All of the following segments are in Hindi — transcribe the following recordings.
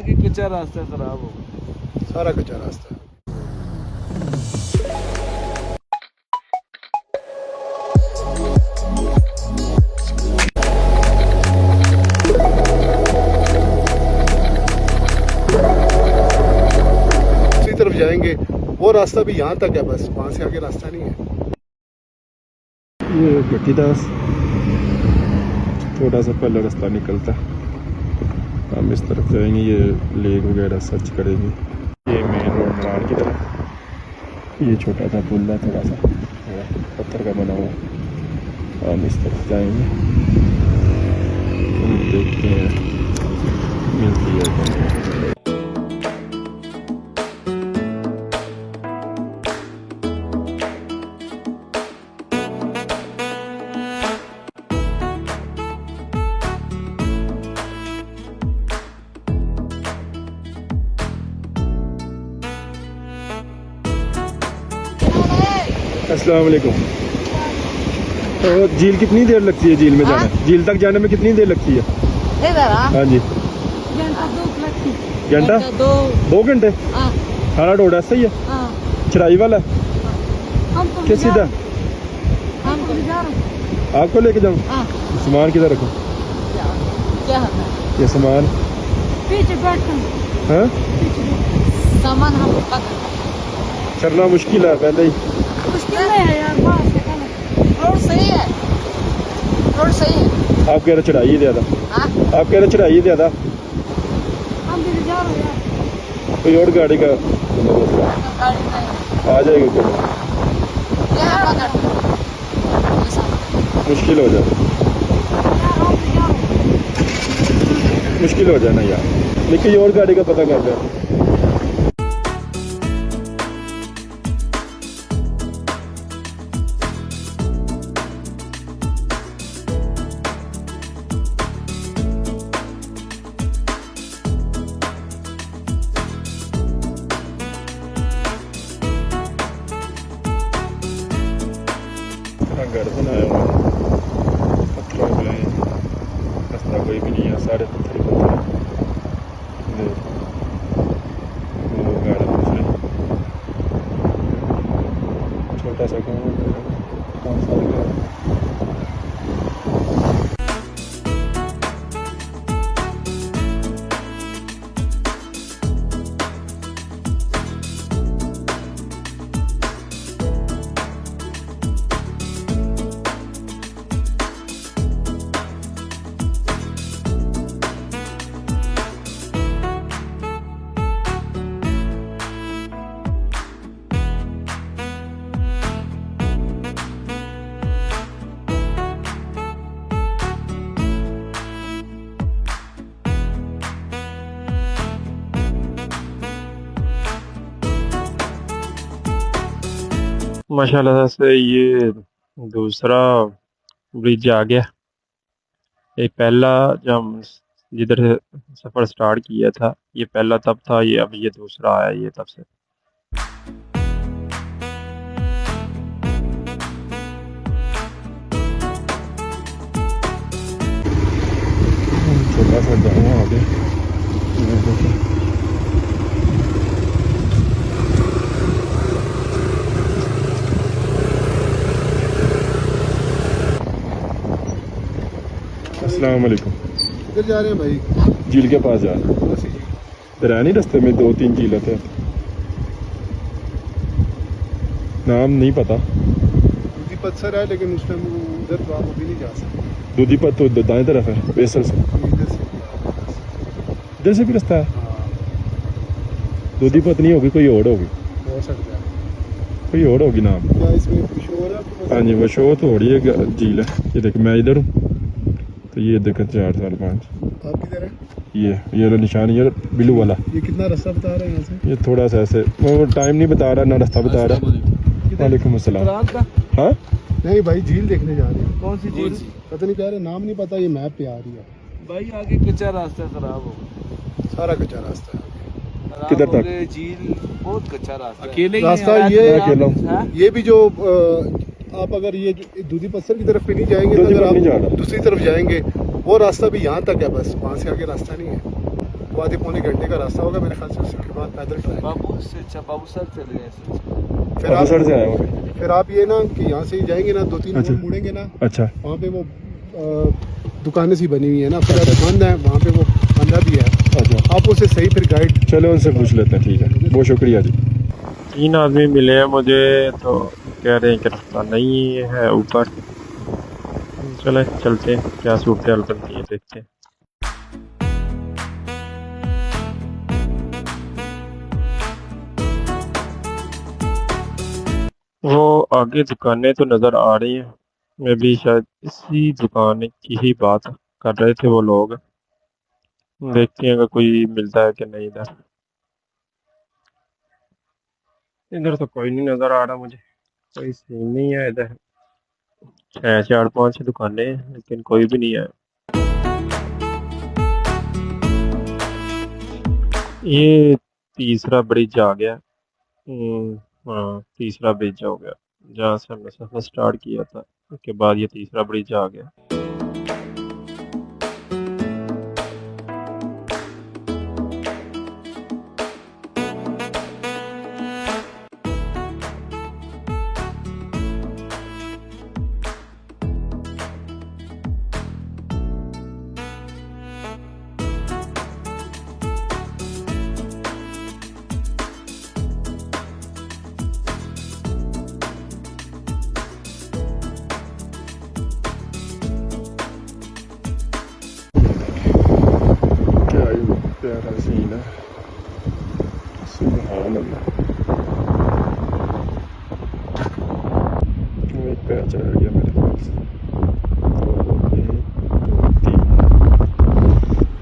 कच्चा रास्ता खराब हो गया, सारा कच्चा रास्ता है। दूसरी तरफ जाएंगे, वो रास्ता भी यहाँ तक है, बस वहाँ से आगे रास्ता नहीं है। ये भट्टीदास थोड़ा सा पहला रास्ता निकलता, हम इस तरफ जाएंगे, ये लेक वगैरह सर्च करेंगे। ये मेन रोड मरान की तरफ, ये छोटा सा पुल है, थोड़ा सा पत्थर का बना हुआ, हम इस तरफ जाएंगे, देखते हैं मिलती है। अस्सलाम वालेकुम। तो झील कितनी देर लगती है झील में जाने? झील तक जाने में कितनी देर लगती है? इधर हाँ जी, घंटा 2 घंटे। खाना रोड ऐसा ही है, चढ़ाई वाला क्या सीधा? आपको लेके जाऊँ? सामान किधर रखो? ये सामान पीछे बैठो। हाँ, सामान हम चढ़ना मुश्किल है पहले ही। मुश्किल है यार, रोड सही है, रोड सही है। आप कह रहे चढ़ाई ज्यादा, आप कह रहे चढ़ाई ज्यादा। हम भी जा रहे हैं, कोई और गाड़ी का आ जाएगी तो मुश्किल हो जाए, मुश्किल हो जाए ना यार, लेकिन और गाड़ी का पता कर रहे हैं। घर बनाया हुआ पत्थरों के लिए, रास्ता कोई भी नहीं है, सारे पत्थर ही पत्थर हैं। वो गाड़ा दूसरे छोटा सा गाँव है, 5 साल का। माशाल्लाह से ये दूसरा ब्रिज आ गया। ये पहला जब हम जिधर से सफ़र स्टार्ट किया था, ये पहला तब था, ये अब ये दूसरा आया ये तब से। छोटा सा गाँव आ गया। अस्सलाम वालेकुम। किधर जा रहे हैं भाई? झील के पास जा रहे हैं। इधर है नहीं रास्ते में 2-3 झीलें थे, नाम नहीं पता। दूधीपत सर है, लेकिन उस टाइम उधर तो आप अभी नहीं जा सकते। दूधीपत तो दाएं तरफ है, वेसल से। इधर से भी रास्ता है? दूधीपत नहीं होगी, कोई और होगी, हो सकता है कोई और होगी नाम। क्या इसमें कुछ और है? हाँ जी, वो शो तो हो रही है झील है। ये देख, मैं इधर हूँ तो ये देख 4 साल 5। आप किधर है? ये निशान, ये ब्लू वाला। ये कितना रास्ता बता रहे हैं यहाँ से? ये थोड़ा सा ऐसे, वो टाइम नहीं बता रहा ना रास्ता बता रहा। वालेकुम अस्सलाम। हाँ नहीं भाई, झील देखने जा रहे हैं। कौन सी झील? पता नहीं, कह रहे नाम नहीं पता, ये मैप पे आ रही है भाई, आगे कच्चा रास्ता खराब हो गया, सारा कच्चा रास्ता है। किधर तक? झील बहुत कच्चा रास्ता है। अकेले रास्ता ये भी जो आप अगर ये दूधी पत्थर की तरफ पे नहीं जाएंगे तो अगर आप दूसरी तरफ जाएंगे, वो रास्ता भी यहाँ तक है, बस वहाँ से आगे रास्ता नहीं है। आधे पौने घंटे का रास्ता होगा मेरे ख्याल से, उसके बाद पैदल ट्रैक। बाबू से अच्छा बाबू सर चले गए इससे। फिर आप सर से आया हुआ। फिर आप ये ना कि यहाँ से ही जाएंगे ना, 2-3 अच्छा। मोड़ मुड़ेंगे ना, अच्छा वहाँ पे वो दुकानें सी बनी हुई है ना, फिर बंद है वहाँ पे, वो बंदा भी है। अच्छा, आप उसे सही फिर गाइड। चलो उनसे पूछ लेते हैं। ठीक है, बहुत शुक्रिया जी। 3 आदमी मिले हैं मुझे, तो कह रहे हैं कि रास्ता नहीं है ऊपर। चले चलते हैं, क्या सूरत हाल बनती है देखते हैं। वो आगे दुकानें तो नज़र आ रही हैं, मैं भी शायद इसी दुकान की ही बात कर रहे थे वो लोग। देखते हैं अगर कोई मिलता है कि नहीं। इधर इधर तो कोई नहीं नज़र आ रहा मुझे, कोई सीन नहीं है इधर। 4-5 दुकानें हैं लेकिन कोई भी नहीं है। ये तीसरा ब्रिज आ गया। हाँ, तीसरा ब्रिज हो गया जहाँ से हमने सफ़र स्टार्ट किया था, उसके बाद ये तीसरा ब्रिज आ गया। क्या ही प्यारा सीन है, सुभान अल्लाह। एक पैच रह गया मेरे पास,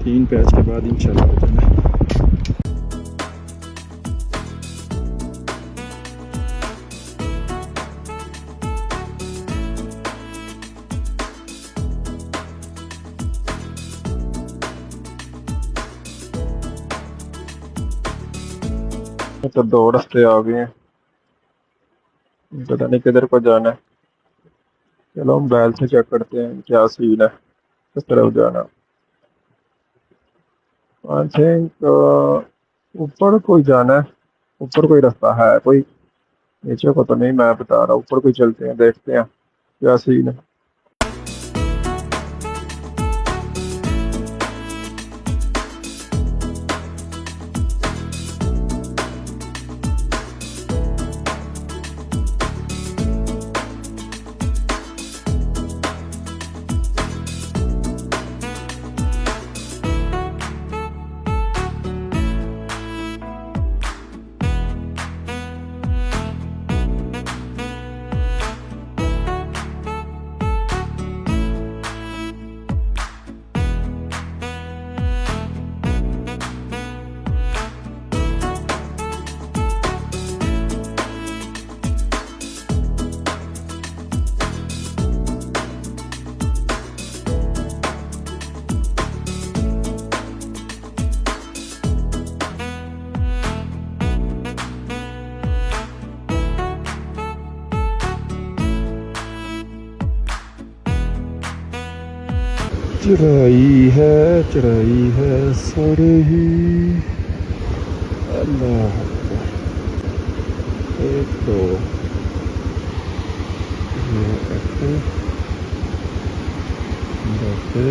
3 पैच के बाद इंशाल्लाह हो जाना। तो 2 रास्ते आ गए हैं, पता नहीं किधर को जाना है। चलो हम बैल से चेक करते हैं क्या सीन है, किस तरफ जाना। आई थिंक ऊपर कोई जाना है, ऊपर कोई रास्ता है कोई, नीचे को तो नहीं मैं बता रहा। ऊपर कोई चलते हैं, देखते हैं क्या सीन है। चढ़ाई है सारे ही। अल्लाह अकबर। एक तो ये ऐसे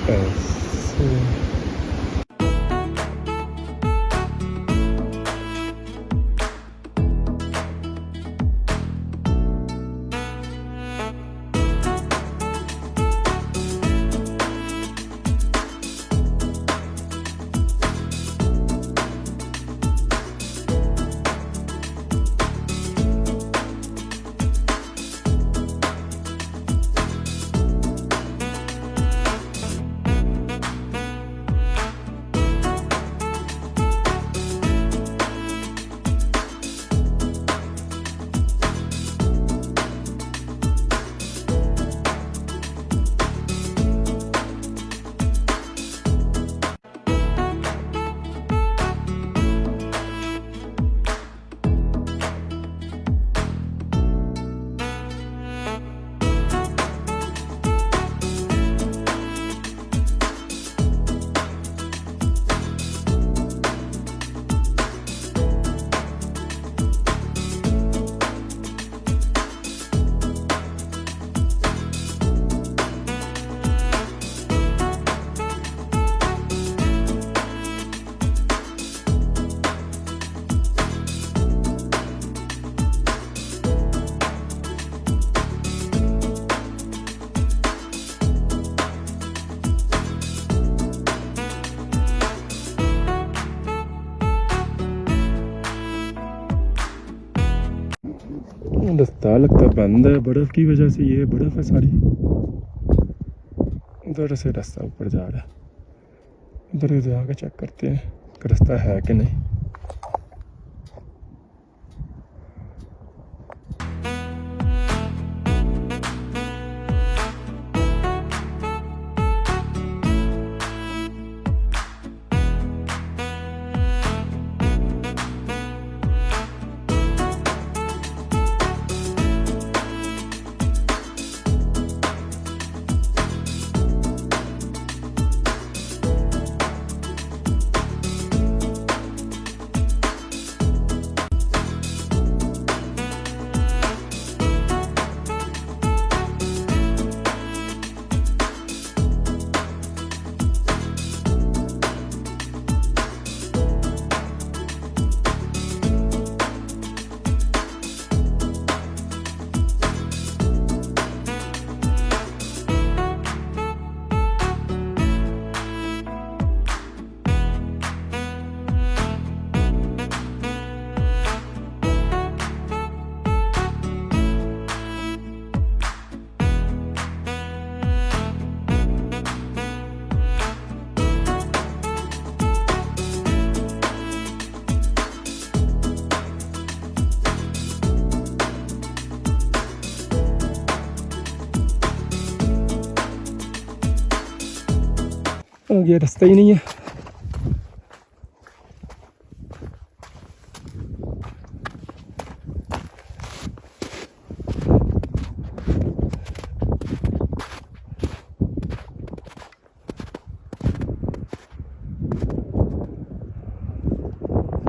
ऐसे रास्ता लगता बंद है बर्फ की वजह से। ये बर्फ है सारी। उधर से रास्ता ऊपर जा रहा है। उधर जाकर चेक करते हैं कि रास्ता है कि नहीं। ये रास्ता ही नहीं है।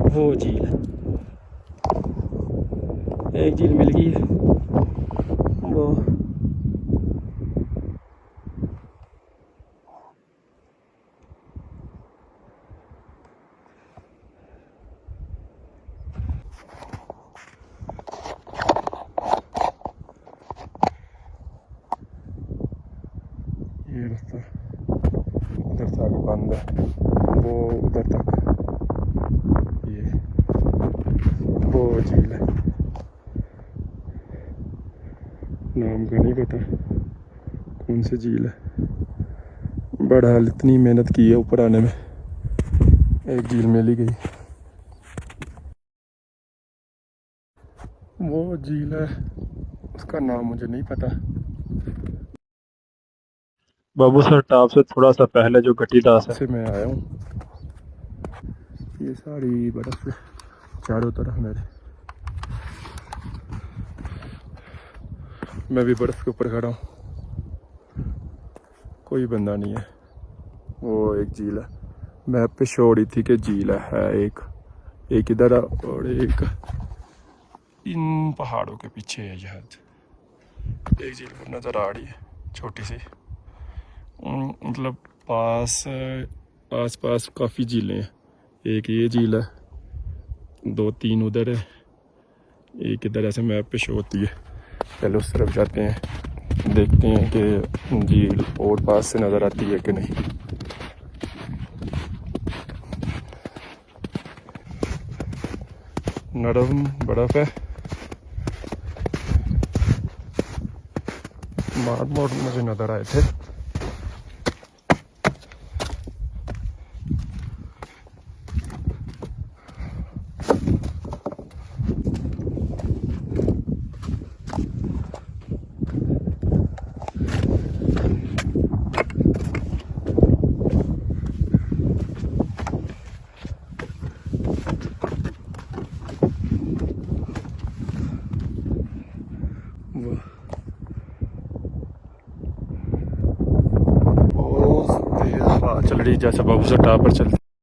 वो झील है। एक झील मिल गई है वो। ये रास्ता उधर से आगे बंद है। वो उधर तक ये वो झील है। नाम का नहीं पता कौन सी झील है। बड़ा इतनी मेहनत की है ऊपर आने में। एक झील मिल ही गई। वो झील है उसका नाम मुझे नहीं पता। बाबूसर टॉप से थोड़ा सा पहले जो घटीदास है से मैं आया हूँ। ये सारी बर्फ है चारों तरफ मेरे। मैं भी बर्फ के ऊपर खड़ा हूँ। कोई बंदा नहीं है। वो एक झील है। मैप पे छोड़ी थी कि झील है एक इधर और एक इन पहाड़ों के पीछे है। शायद एक झील नज़र आ रही है छोटी सी। मतलब आस पास काफ़ी झीलें हैं। एक ये झील है, 2-3 उधर है, एक इधर ऐसे मैप पे शो होती है। पहले उस तरफ जाते हैं देखते हैं कि झील और पास से नज़र आती है कि नहीं। नरम बर्फ है। मार मोड़ मुझे नज़र आए थे। चल रही जैसे बाबूसर टावर पर चलती